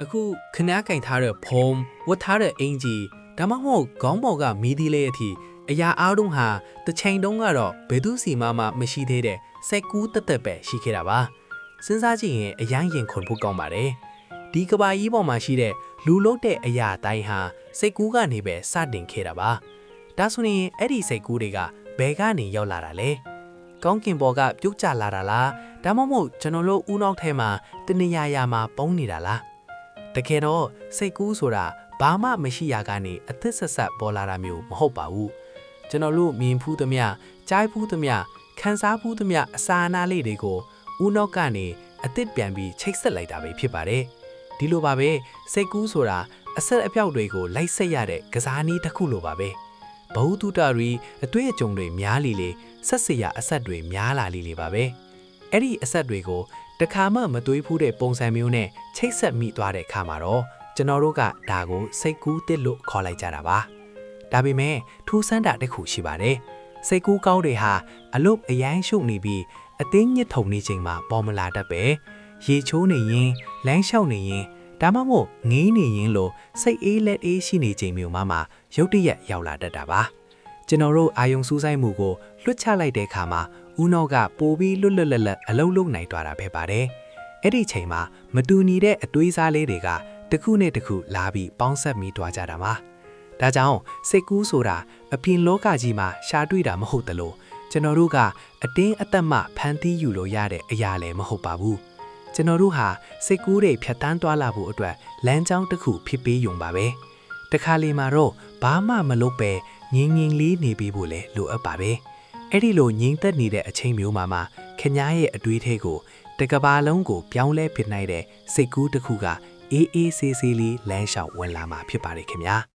အခုခဏကင်ထားတဲ့ဖုံးဝတ်ထားတဲ့အင်ကြီးဒါမှမဟုတ်ခေါင်းပေါ်ကမီးသီးလေးအထိအရာအားလုံးဟာတစ်ချိန်တုန်းကတော့ဘယ်သူစီမှမရှိသေးတဲ့စက်ကူးတက်တက်ပဲရှိခဲ့တာပါစဉ်းစားကြည့်ရင်အရန်ရင်ခွန်ဖို့ကောင်းပါတယ်ဒီကဘာကြီးပေါ်မှာရှိတဲ့လူလုံးတဲ့အရာတိုင်းဟာစိတ်ကူးကနေပဲစတင်ခဲ့တာပါဒါဆိုရင်အဲ့ဒီစိတ်ကူးတွေကဘယ်ကနေရောက်လာတာလဲကောင်းကင်ဘော်ကပြုတ်ကျလာတာလားဒါမှမဟုတ်ကျွန်တော်တို့ဦးနောက်ထဲမှာတနေရာမှာပုံနေတာလားတကယ်တော့စိတ်ကူးဆိုတာဘာမှမရှိရကနေအသစ်ဆက်ဆက်ပေါ်လာတာမျိုးမဟုတ်ပါဘူးကျွန်တော်တို့မြင်ဖူးသမျှကြားဖူးသမျှခံစားဖူးသမျှအစာအနာလေးတွေကိုဦးနောက်ကနေအသစ်ပြန်ပြီးချိတ်ဆက်လိုက်တာပဲဖြစ်ပါတယ်ဒီလိုပါပဲစိတ်ကူးဆိုတာအဆက်အပြောက်တွေကိုလိုက်ဆက်ရတဲ့ကစားနည်းတစ်ခုလိုပါပဲဘ ഹു တုတတွေအတွေ့အကြုံတွေများလီလေဆက်စရာအဆက်တွေများလာလီလေပါပဲအဲ့ဒီအဆက်တွေကိုတခါမှမတွေးဖူးတဲ့ပုံစံမျိုးနဲ့ချိတ်ဆက်မိသွားတဲ့အခါမှာတော့ကျွန်တော်တို့ကဒါကိုစိတ်ကူးတစ်လို့ခေါ်လိုက်ကြတာပါဒါပေမဲ့ထူးဆန်းတာတစ်ခုရှိပါတယ်စိတ်ကူးကောင်းတွေဟာအလုတ်အရိုင်းရှုပ်နေပြီးအသင်းညစ်ထုံနေချိန်မှာပေါ်မလာတတ်ပဲရေချိုးနေရင်လမ်းလျှောက်နေရင်ဒါမှမဟုတ်ငေးနေရင်လို့စိတ်အေးလက်အေးရှိနေချိန်မျိုးမှာရုတ်တရက်ရောက်လာတတ်တာပါကျွန်တော်တို့အာယုံစူးစိုက်မှုကိုလွှတ်ချလိုက်တဲ့အခါမှာဦးနောက်ကပိုပြီးလွတ်လွတ်လပ်လပ်အလုံးလုံးနိုင်သွားတာပဲပါတယ်အဲ့ဒီချိန်မှာမတူညီတဲ့အတွေးစားလေးတွေကတစ်ခုနဲ့တစ်ခုလာပြီးပေါင်းဆက်မိသွားကြတာပါဒါကြောင့်စိတ်ကူးဆိုတာအပြင်လောကကြီးမှာရှာတွေ့တာမဟုတ်တလို့ကျွန်တော်တို့ကအတင်းအသက်မှဖန်တီးယူလို့ရတဲ့အရာလည်းမဟုတ်ပါဘူးကျွန်တော်တို့ဟာစိတ်ကူးတွေဖြတ်တန်းသွားလာဖို့အတွက်လမ်းကြောင်းတစ်ခုဖြစ်ပေးယုံပါပဲတခါလေမှာတော့ဘာမှမလုပ်ပဲငြင်းငြင်းလေးနေပြီးဖို့လည်းလိုအပ်ပါပဲအဲ့ဒီလိုငြင်းသက်နေတဲ့အချိန်မျိုးမှာခင်ဗျားရဲ့အတွေးထဲကိုတကဘာလုံးကိုပြောင်းလဲပစ်နိုင်တဲ့စိတ်ကူးတစ်ခုကအေးအေးဆေးဆေးလေးလမ်းလျှောက်ဝင်လာမှာဖြစ်ပါတယ်ခင်ဗျာ